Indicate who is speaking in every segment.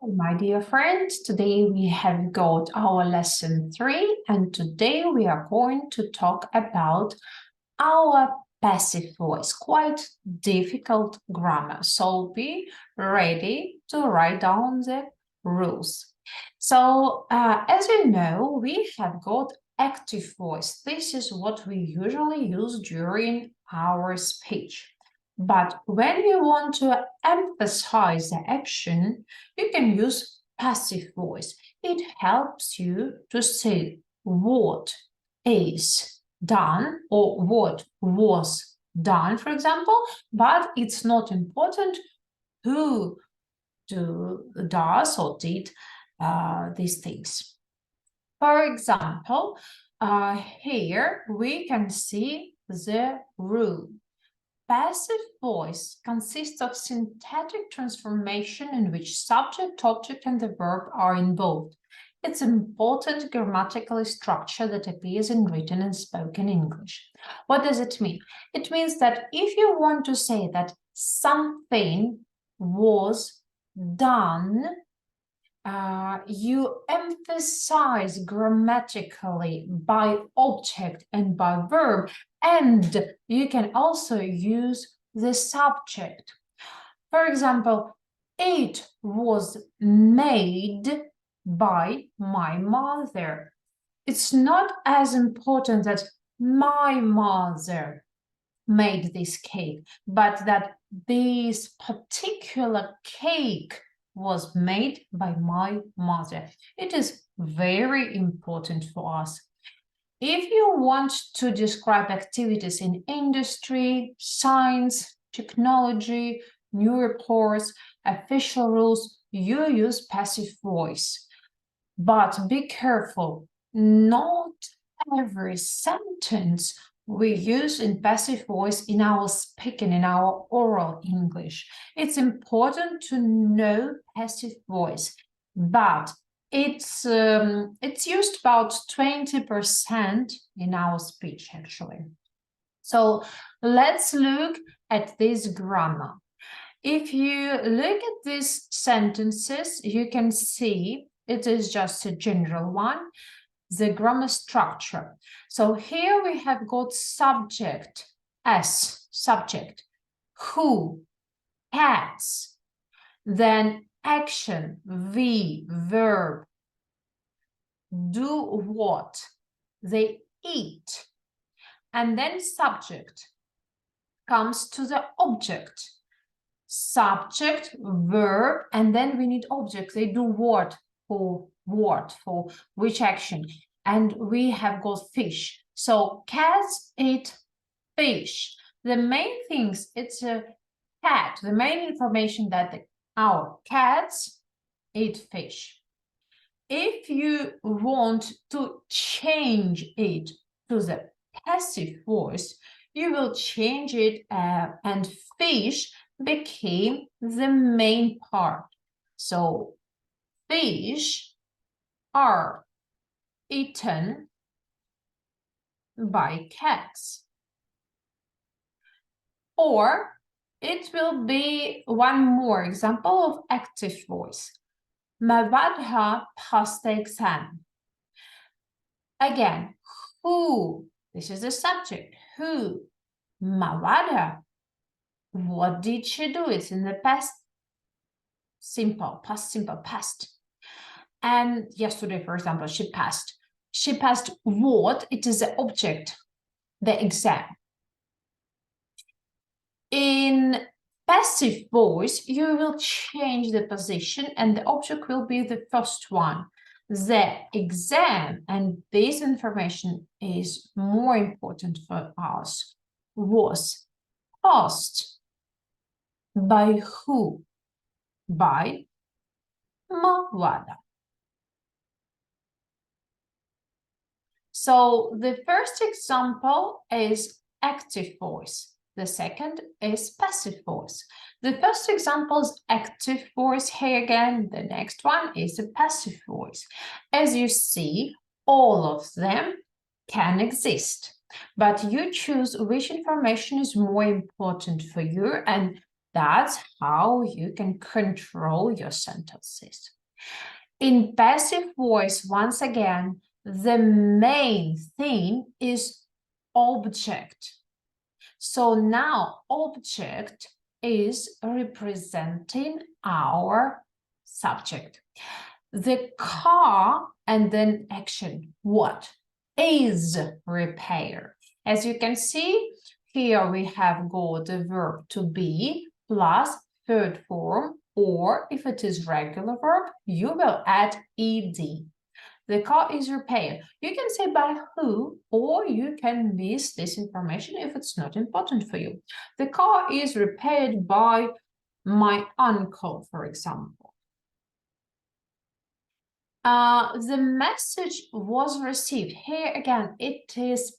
Speaker 1: My dear friends, today we have got our lesson 3, and today we are going to talk about our passive voice, quite difficult grammar. So be ready to write down the rules. So, as you know, we have got active voice. This is what we usually use during our speech. But when you want to emphasize the action, you can use passive voice. It helps you to say what is done or what was done, for example, but it's not important who does or did these things. For example, here we can see the rule. Passive voice consists of syntactic transformation in which subject, object, and the verb are involved. It's an important grammatical structure that appears in written and spoken English. What does it mean? It means that if you want to say that something was done, you emphasize grammatically by object and by verb, and you can also use the subject. For example, it was made by my mother. It's not as important that my mother made this cake, but that this particular cake was made by my mother. It is very important for us. If you want to describe activities in industry, science, technology, new reports, official rules, you use passive voice. But be careful, not every sentence we use in passive voice in our speaking, in our oral English. It's important to know passive voice, but it's used about 20% in our speech, actually. So let's look at this grammar. If you look at these sentences, you can see it is just a general one, the grammar structure. So here we have got subject, S, subject, who, cats, then action, V, verb, do what, they eat, and then subject comes to the object, subject, verb, and then we need object, they do what, for what, for which action, and we have got fish. So cats eat fish. The main things, it's a cat, the main information that our cats eat fish. If you want to change it to the passive voice, you will change it and fish became the main part. So fish are eaten by cats. Or it will be one more example of active voice. Mavadha passed the exam. Again, who? This is the subject. Who? Mavadha. What did she do? It's in the past simple, past simple, past. And yesterday, for example, she passed. She passed what? It is the object, the exam. In passive voice, you will change the position and the object will be the first one. The exam, and this information is more important for us, was passed by who? By Mavadha. So the first example is active voice. The second is passive voice. The first example is active voice here again. The next one is a passive voice. As you see, all of them can exist, but you choose which information is more important for you, and That's how you can control your sentences. In passive voice, once again, the main thing is object. So now object is representing our subject. The car and then action, what? Is repaired. As you can see, here we have got the verb to be plus third form, or if it is regular verb, you will add ed. The car is repaired. You can say by who, or you can miss this information if it's not important for you. The car is repaired by my uncle, for example. The message was received. Here again, it is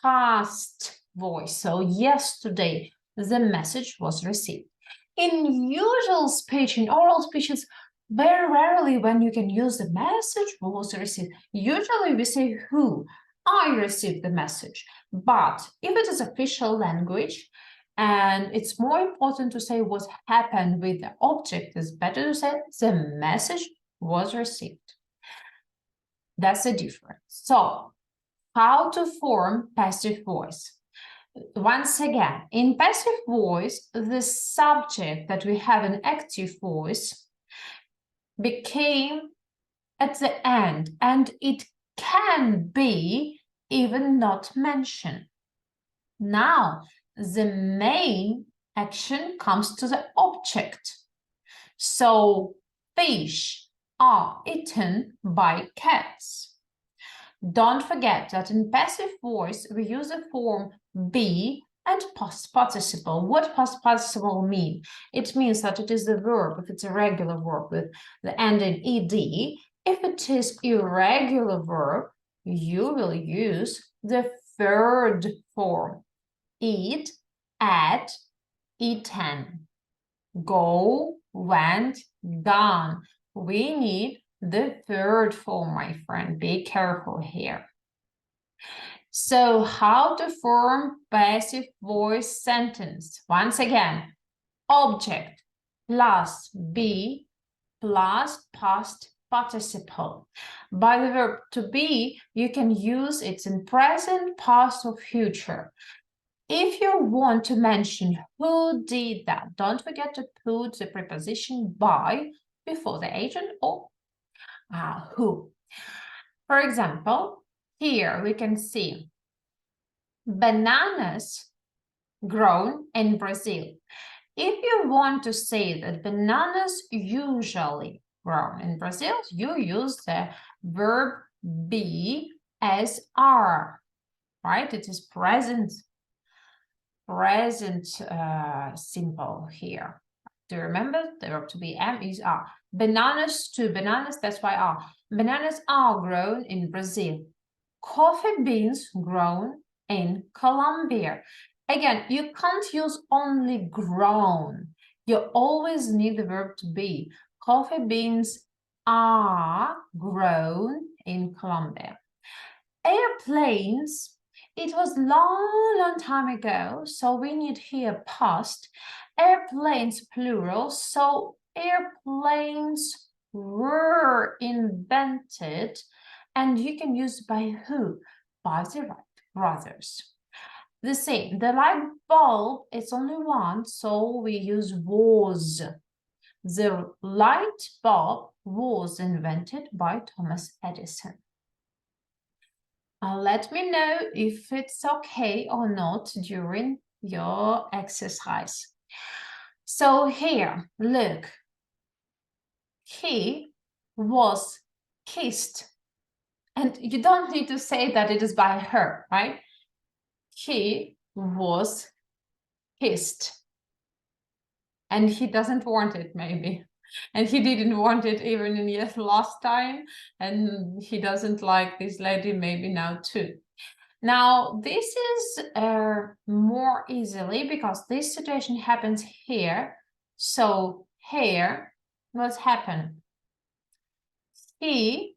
Speaker 1: past voice. So yesterday, the message was received. In usual speech, in oral speeches, very rarely when you can use the message was received. Usually we say who. I received the message. But if it is official language, and it's more important to say what happened with the object, it's better to say the message was received. That's the difference. So, how to form passive voice? Once again, in passive voice, the subject that we have in active voice became at the end, and it can be even not mentioned. Now, the main action comes to the object. So, fish are eaten by cats. Don't forget that in passive voice, we use the form be and past participle. What past participle mean? It means that it is the verb if it's a regular verb with the ending ed. If it is irregular verb, you will use the third form. Eat, ate, eaten. Go, went, gone. We need the third form, my friend. Be careful here. So how to form passive voice sentence? Once again, object plus be plus past participle. By the verb to be, you can use it in present, past, or future. If you want to mention who did that, don't forget to put the preposition by before the agent or who. For example, here we can see bananas grown in Brazil. If you want to say that bananas usually grown in Brazil, you use the verb be as are, right? It is present simple here. Do you remember? The verb to be am is are. Bananas to bananas, that's why are. Bananas are grown in Brazil. Coffee beans grown in Colombia. Again, you can't use only grown. You always need the verb to be. Coffee beans are grown in Colombia. Airplanes, it was long time ago, so we need here past. Airplanes plural, so airplanes were invented, and you can use by who? By the Wright brothers. The same, the light bulb is only one, so we use was. The light bulb was invented by Thomas Edison. Let me know if it's okay or not during your exercise. So here, look. He was kissed. And you don't need to say that it is by her, right? He was kissed. And he doesn't want it, maybe. And he didn't want it even in the last time. And he doesn't like this lady maybe now too. Now, this is more easily because this situation happens here. So here, what's happened? He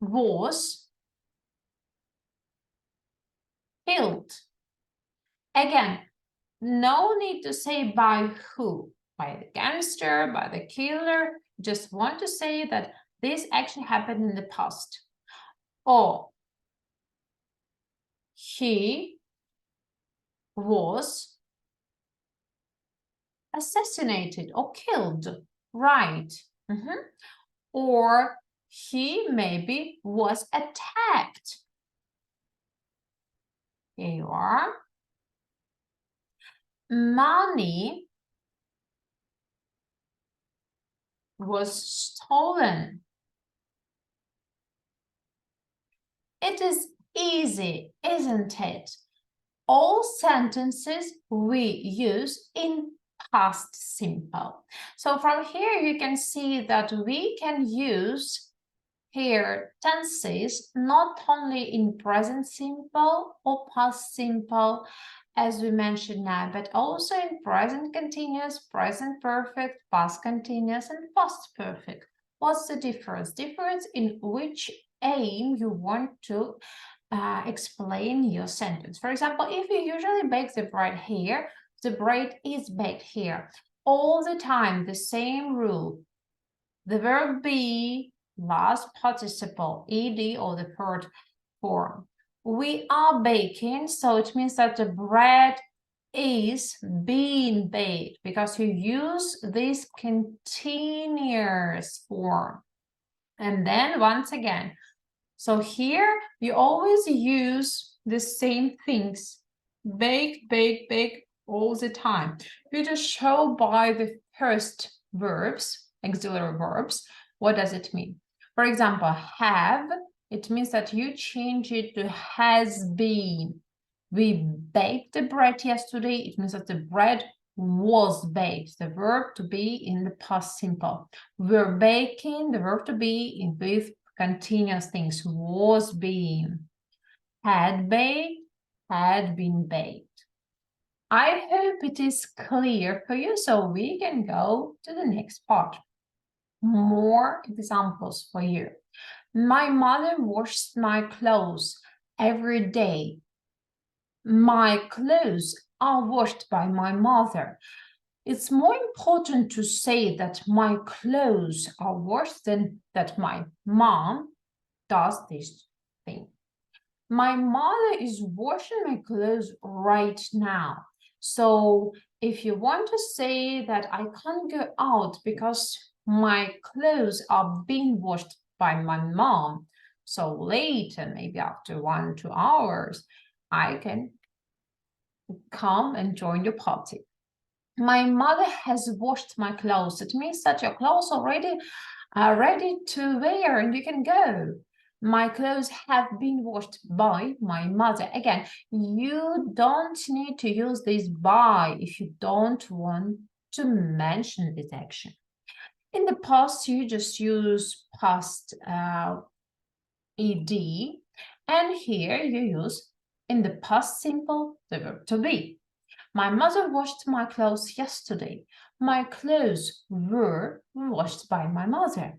Speaker 1: was killed. Again, no need to say by who, by the gangster, by the killer. Just want to say that this action happened in the past. Or he was assassinated or killed, right? Or he maybe was attacked. Here you are. Money was stolen. It is easy, isn't it? All sentences we use in past simple. So from here you can see that we can use here tenses not only in present simple or past simple as we mentioned now, but also in present continuous, present perfect, past continuous, and past perfect. What's the difference? Difference in which aim you want to explain your sentence. For example, if you usually bake the bread here, the bread is baked here. All the time, the same rule. The verb be, last participle, ed, or the third form. We are baking, so it means that the bread is being baked because you use this continuous form. And then once again, so here you always use the same things. Bake, bake, bake all the time. You just show by the first verbs, auxiliary verbs. What does it mean? For example, have, it means that you change it to has been. We baked the bread yesterday. It means that the bread was baked. The verb to be in the past simple. We're baking, the verb to be in with continuous things. Was being, had baked, had been baked. I hope it is clear for you, so we can go to the next part. More examples for you. My mother washes my clothes every day. My clothes are washed by my mother. It's more important to say that my clothes are washed than that my mom does this thing. My mother is washing my clothes right now. So if you want to say that I can't go out because my clothes are being washed by my mom, so later, maybe after 1-2 hours, I can come and join your party. My mother has washed my clothes. It means that your clothes already are ready to wear and you can go. My clothes have been washed by my mother. Again, you don't need to use this by if you don't want to mention this action. In the past, you just use past ed, and here you use in the past simple the verb to be. My mother washed my clothes yesterday. My clothes were washed by my mother.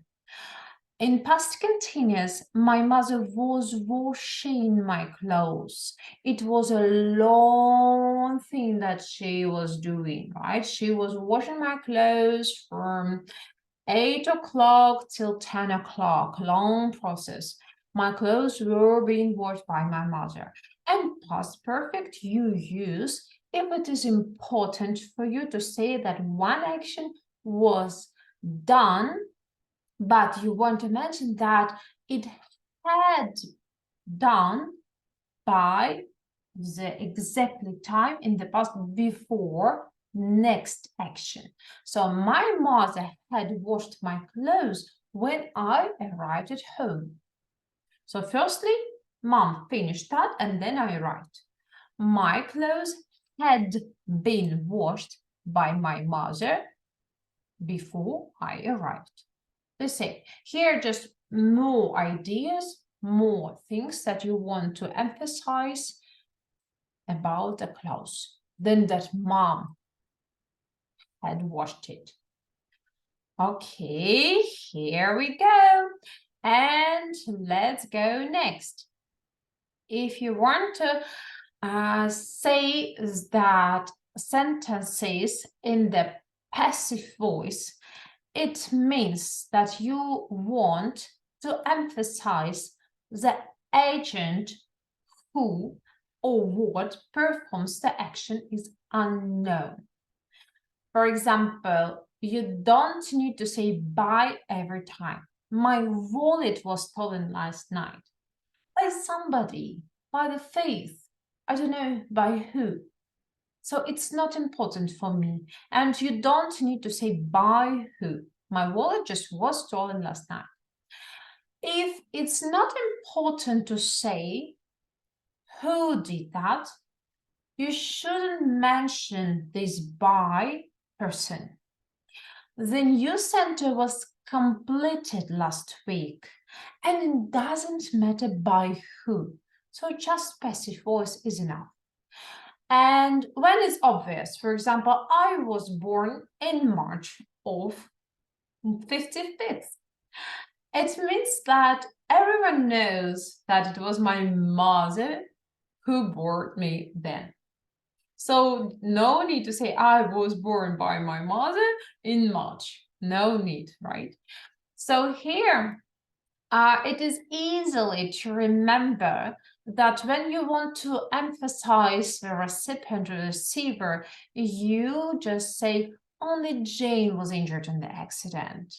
Speaker 1: In past continuous, my mother was washing my clothes. It was a long thing that she was doing, right? She was washing my clothes from 8 o'clock till 10 o'clock, long process. My clothes were being washed by my mother. And past perfect you use if it is important for you to say that one action was done, but you want to mention that it had done by the exactly time in the past before next action. So my mother had washed my clothes when I arrived at home. So firstly, mom finished that and then I write. My clothes had been washed by my mother before I arrived. Let's say here just more ideas, more things that you want to emphasize about the clothes than that mom had washed it. Okay, here we go. And let's go next. If you want to say that sentences in the passive voice, it means that you want to emphasize the agent who or what performs the action is unknown. For example, you don't need to say bye every time. My wallet was stolen last night by somebody, by the thief. I don't know by who. So it's not important for me. And you don't need to say by who. My wallet just was stolen last night. If it's not important to say who did that, you shouldn't mention this by person. The new center was completed last week, and it doesn't matter by who. So just passive voice is enough. And when it's obvious, for example, I was born in March of 55th. It means that everyone knows that it was my mother who bore me then. So no need to say I was born by my mother in March. No need, right? So here, it is easily to remember that when you want to emphasize the recipient or receiver, you just say only Jane was injured in the accident.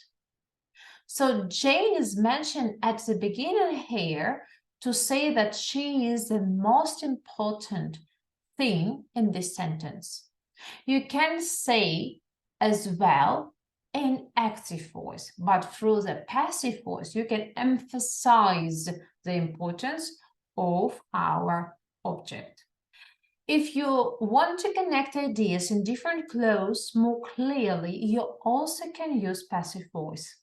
Speaker 1: So Jane is mentioned at the beginning here to say that she is the most important thing in this sentence. You can say as well in active voice, but through the passive voice, you can emphasize the importance of our object. If you want to connect ideas in different clauses more clearly, you also can use passive voice.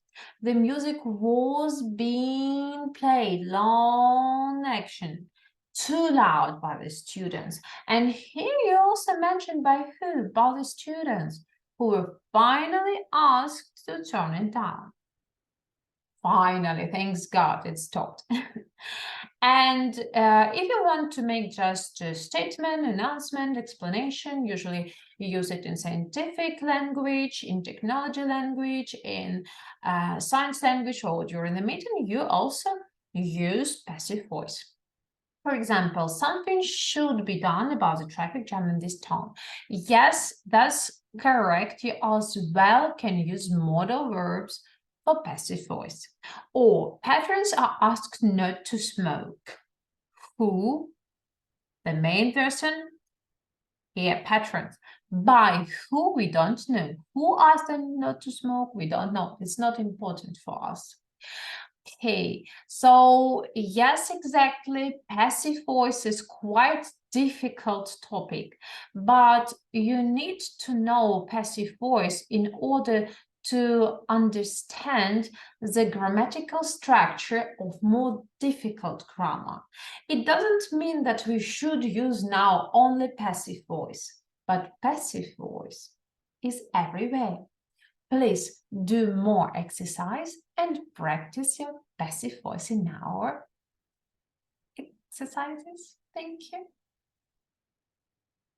Speaker 1: The music was being played, long action, too loud by the students. And here you also mentioned by who? By the students, who were finally asked to turn it down. Finally, thanks God, it stopped. And if you want to make just a statement, announcement, explanation, usually you use it in scientific language, in technology language, in science language, or during the meeting, you also use passive voice. For example, something should be done about the traffic jam in this town. Yes, that's correct. You as well can use modal verbs for passive voice. Or patrons are asked not to smoke. Who? The main person? Here, patrons. By who? We don't know. Who asked them not to smoke? We don't know. It's not important for us. Okay, so yes, exactly. Passive voice is quite difficult topic, but you need to know passive voice in order to understand the grammatical structure of more difficult grammar. It doesn't mean that we should use now only passive voice, but passive voice is everywhere. Please do more exercise and practice your passive voice in our exercises. Thank you.